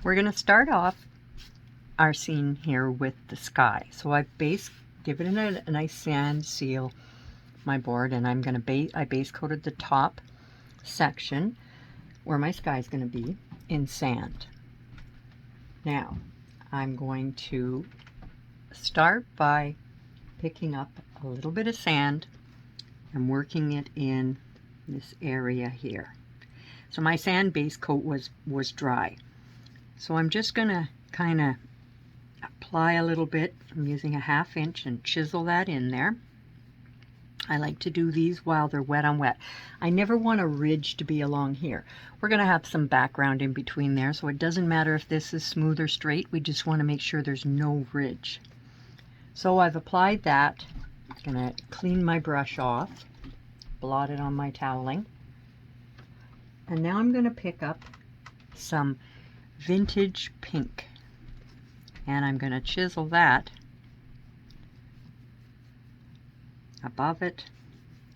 We're going to start off our scene here with the sky. So I give it a nice sand seal my board, and I'm going to I base coated the top section where my sky is going to be in sand. Now I'm going to start by picking up a little bit of sand and working it in this area here. So my sand base coat was dry. So I'm just going to kind of apply a little bit. I'm using a 1/2 inch and chisel that in there. I like to do these while they're wet on wet. I never want a ridge to be along here. We're going to have some background in between there, so it doesn't matter if this is smooth or straight. We just want to make sure there's no ridge. So I've applied that. I'm going to clean my brush off, blot it on my toweling. And now I'm going to pick up some vintage pink. And I'm going to chisel that above it.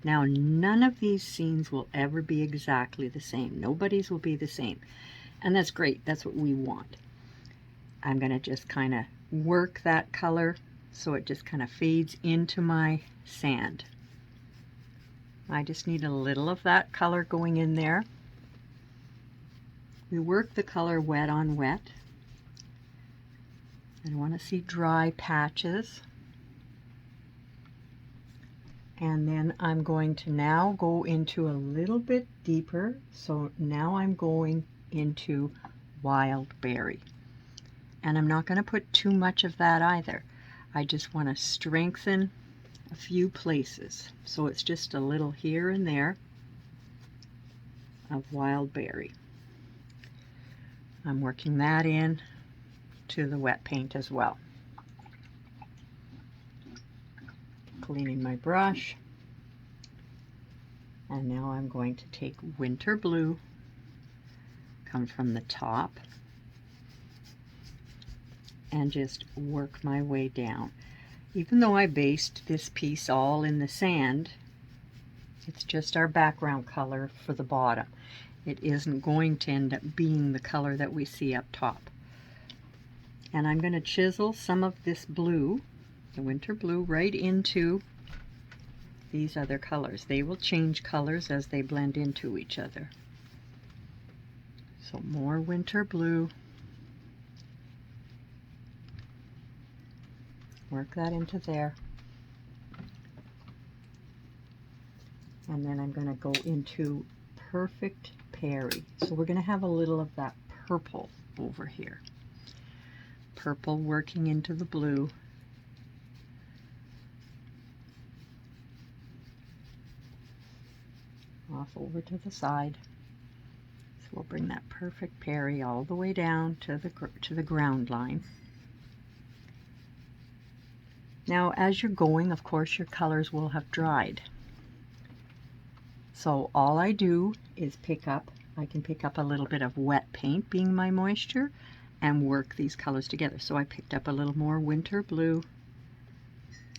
Now none of these scenes will ever be exactly the same. Nobody's will be the same. And that's great. That's what we want. I'm going to just kind of work that color so it just kind of fades into my sand. I just need a little of that color going in there. We work the color wet on wet. I want to see dry patches. And then I'm going to now go into a little bit deeper. So now I'm going into wild berry. And I'm not going to put too much of that either. I just want to strengthen a few places. So it's just a little here and there of wild berry. I'm working that in to the wet paint as well. Cleaning my brush, and now I'm going to take winter blue, come from the top, and just work my way down. Even though I based this piece all in the sand, it's just our background color for the bottom. It isn't going to end up being the color that we see up top. And I'm going to chisel some of this blue, the winter blue, right into these other colors. They will change colors as they blend into each other. So more winter blue. Work that into there. And then I'm going to go into Perfect Perry. So we're going to have a little of that purple over here. Purple working into the blue. Off over to the side. So we'll bring that Perfect Perry all the way down to the ground line. Now as you're going, of course, your colors will have dried. So all I do is I can pick up a little bit of wet paint being my moisture and work these colors together. So I picked up a little more winter blue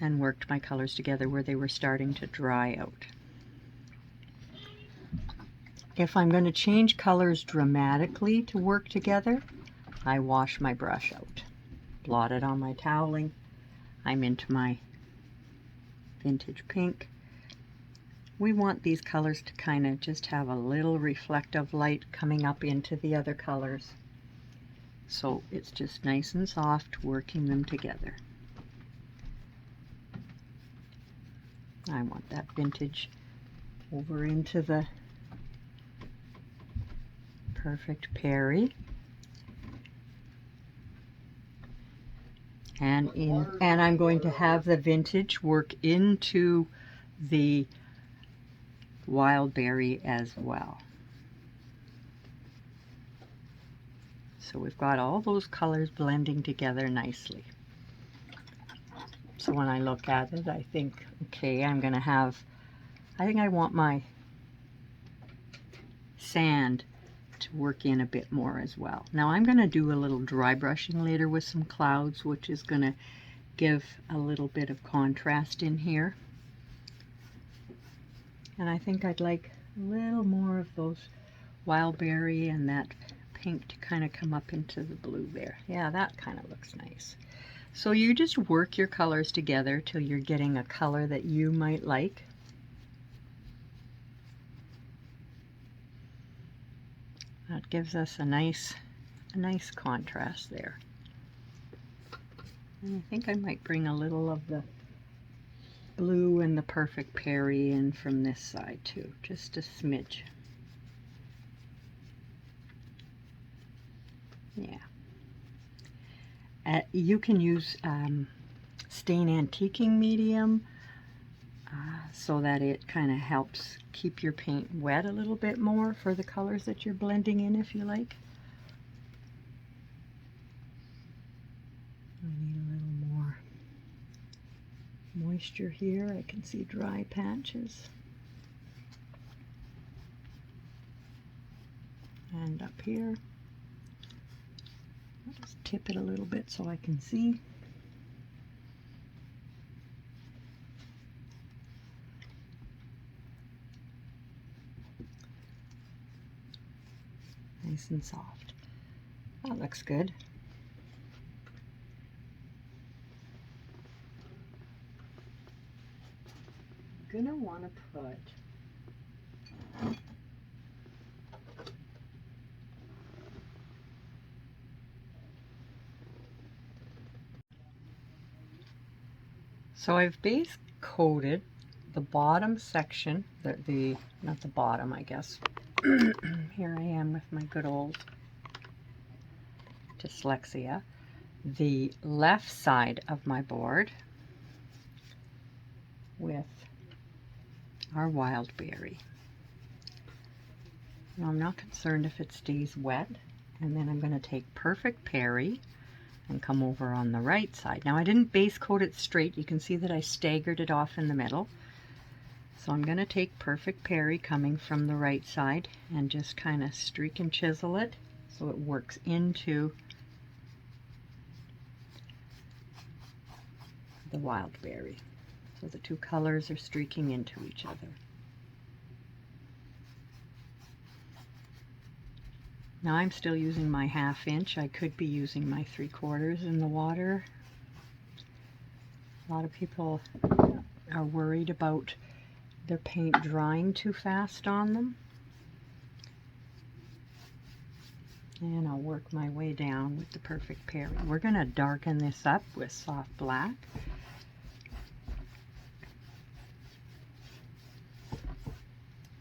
and worked my colors together where they were starting to dry out. If I'm going to change colors dramatically to work together, I wash my brush out, blot it on my toweling. I'm into my vintage pink. We want these colors to kind of just have a little reflective light coming up into the other colors. So it's just nice and soft working them together. I want that vintage over into the Perfect Perry. And I'm going to have the vintage work into the wild berry as well. So we've got all those colors blending together nicely. So when I look at it, I think, okay, I think I want my sand to work in a bit more as well. Now I'm going to do a little dry brushing later with some clouds, which is going to give a little bit of contrast in here. And I think I'd like a little more of those wild berry and that pink to kind of come up into the blue there. Yeah, that kind of looks nice. So you just work your colors together till you're getting a color that you might like. That gives us a nice contrast there. And I think I might bring a little of the blue and the Perfect Perry in from this side too, just a smidge. Yeah. You can use stain antiquing medium so that it kind of helps keep your paint wet a little bit more for the colors that you're blending in, if you like. I need a little more moisture here. I can see dry patches. And up here, I'll just tip it a little bit so I can see. Nice and soft. That looks good. I'm gonna want to put so I've base coated the bottom section, not the bottom, I guess. Here I am with my good old dyslexia. The left side of my board with our wild berry. Now I'm not concerned if it stays wet, and then I'm going to take Perfect Perry and come over on the right side. Now I didn't base coat it straight. You can see that I staggered it off in the middle. So I'm going to take Perfect Perry coming from the right side and just kind of streak and chisel it so it works into the wild berry. So the two colors are streaking into each other. Now I'm still using my 1/2 inch. I could be using my 3/4 in the water. A lot of people are worried about their paint drying too fast on them. And I'll work my way down with the Perfect Perry. We're going to darken this up with soft black.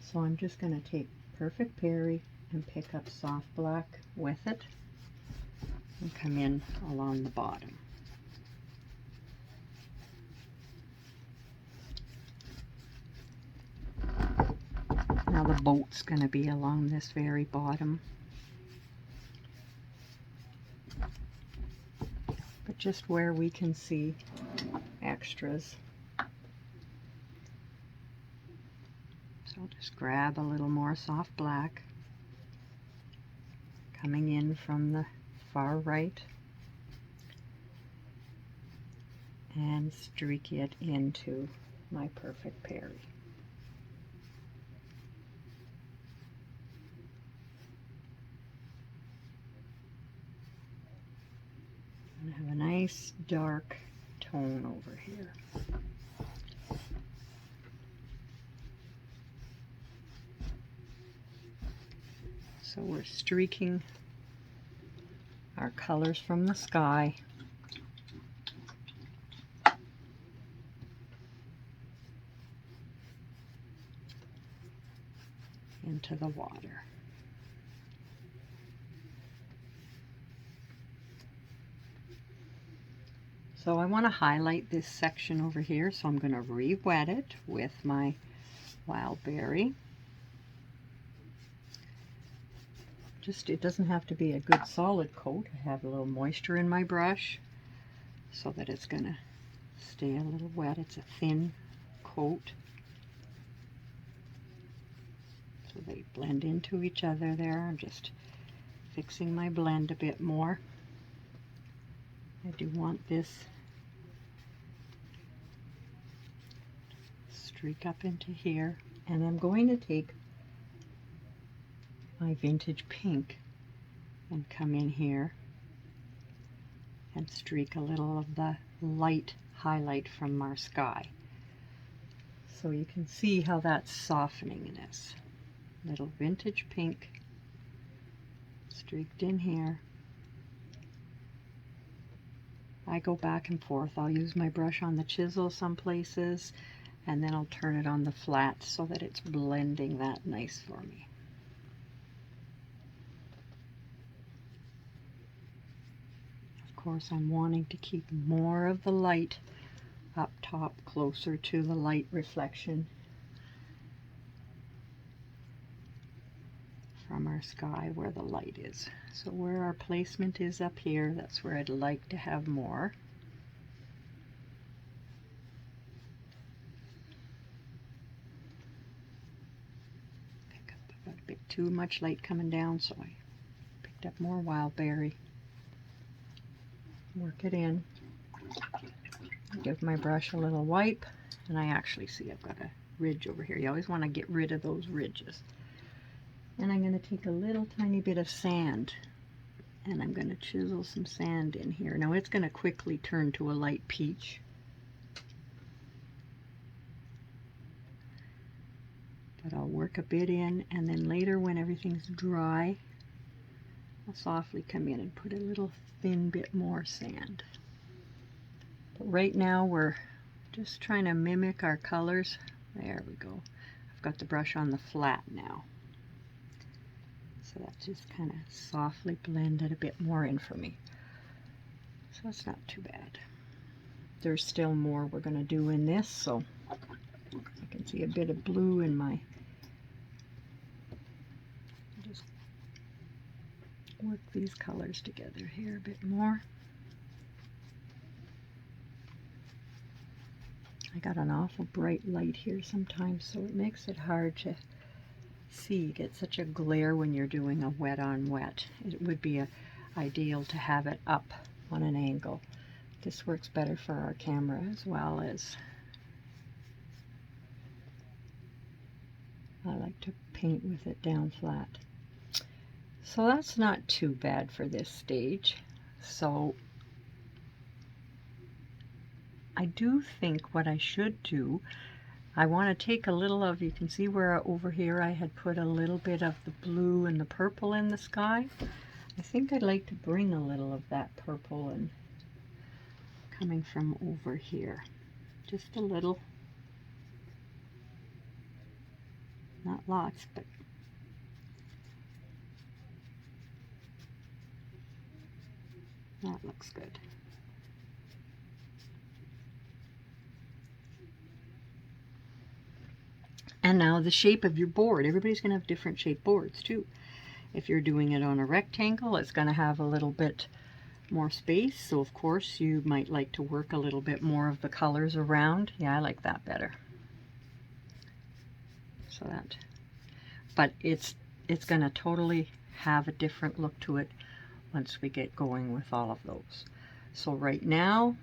So I'm just going to take Perfect Perry and pick up soft black with it and come in along the bottom. Now the boat's going to be along this very bottom, but just where we can see extras. So I'll just grab a little more soft black coming in from the far right and streak it into my Perfect Perry. And have a nice dark tone over here. So we're streaking our colors from the sky into the water. So I want to highlight this section over here, so I'm going to re-wet it with my wild berry. It doesn't have to be a good solid coat. I have a little moisture in my brush so that it's going to stay a little wet. It's a thin coat. So they blend into each other there. I'm just fixing my blend a bit more. I do want this streak up into here, and I'm going to take my vintage pink and come in here and streak a little of the light highlight from our sky. So you can see how that's softening this. Little vintage pink streaked in here. I go back and forth. I'll use my brush on the chisel some places, and then I'll turn it on the flat so that it's blending that nice for me. Of course, I'm wanting to keep more of the light up top, closer to the light reflection from our sky where the light is. So where our placement is up here, that's where I'd like to have more. Pick up, I've got a bit too much light coming down, so I picked up more wild berry. Work it in. Give my brush a little wipe, and I actually see I've got a ridge over here. You always want to get rid of those ridges. And I'm going to take a little tiny bit of sand, and I'm going to chisel some sand in here. Now it's going to quickly turn to a light peach. But I'll work a bit in, and then later when everything's dry, I'll softly come in and put a little thin bit more sand. But right now we're just trying to mimic our colors. There we go. I've got the brush on the flat now. So that just kind of softly blended a bit more in for me. So that's not too bad. There's still more we're going to do in this, so I can see a bit of blue in my... Just work these colors together here a bit more. I got an awful bright light here sometimes, so it makes it hard to see. You get such a glare when you're doing a wet on wet. It would be ideal to have it up on an angle. This works better for our camera as well as I like to paint with it down flat. So that's not too bad for this stage. So I do think what I should do, I want to take a little of, you can see where over here I had put a little bit of the blue and the purple in the sky. I think I'd like to bring a little of that purple and coming from over here. Just a little. Not lots, but that looks good. And now the shape of your board. Everybody's going to have different shaped boards too. If you're doing it on a rectangle, it's going to have a little bit more space. So of course you might like to work a little bit more of the colors around. Yeah, I like that better. So that, but it's going to totally have a different look to it once we get going with all of those. So right now,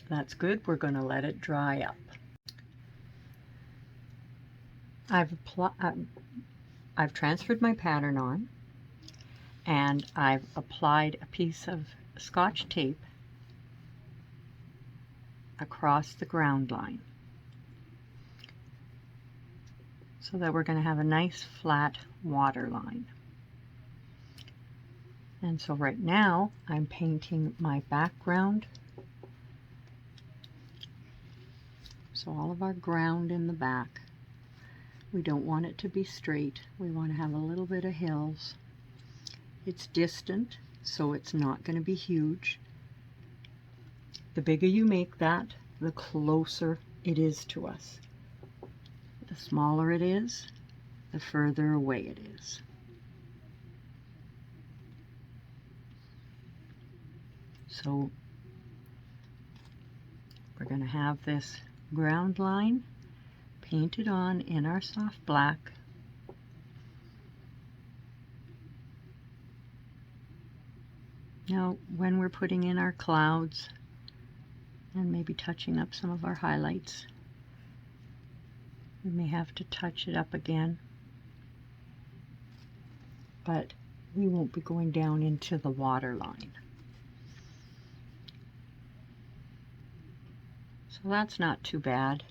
that's good. We're going to let it dry up. I've transferred my pattern on, and I've applied a piece of Scotch tape across the ground line so that we're going to have a nice flat water line. And so right now I'm painting my background. So all of our ground in the back. We don't want it to be straight. We want to have a little bit of hills. It's distant, so it's not going to be huge. The bigger you make that, the closer it is to us. The smaller it is, the further away it is. So we're going to have this ground line painted on in our soft black. Now, when we're putting in our clouds and maybe touching up some of our highlights, we may have to touch it up again. But we won't be going down into the water line. So that's not too bad.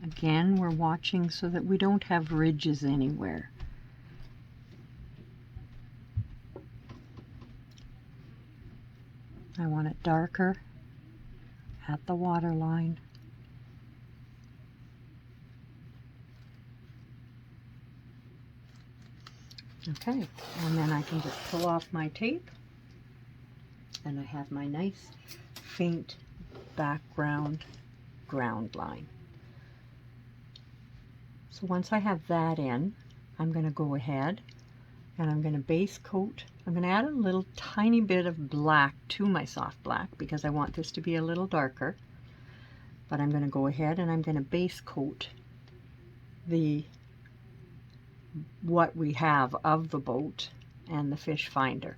Again, we're watching so that we don't have ridges anywhere. I want it darker at the water line. Okay, and then I can just pull off my tape, and I have my nice faint background ground line. So once I have that in, I'm going to go ahead and I'm going to base coat. I'm going to add a little tiny bit of black to my soft black because I want this to be a little darker. But I'm going to go ahead and I'm going to base coat what we have of the boat and the fish finder.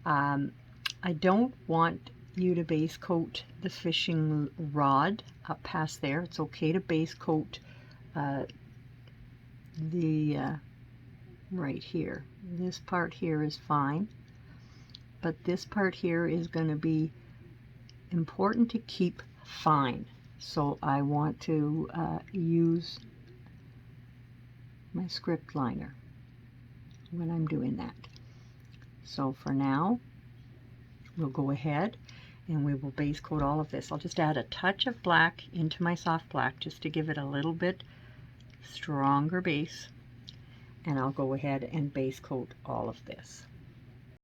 I don't want you to base coat the fishing rod up past there. It's okay to base coat right here. This part here is fine, but this part here is going to be important to keep fine. So I want to use my script liner when I'm doing that. So for now, we'll go ahead and we will base coat all of this. I'll just add a touch of black into my soft black just to give it a little bit stronger base, and I'll go ahead and base coat all of this.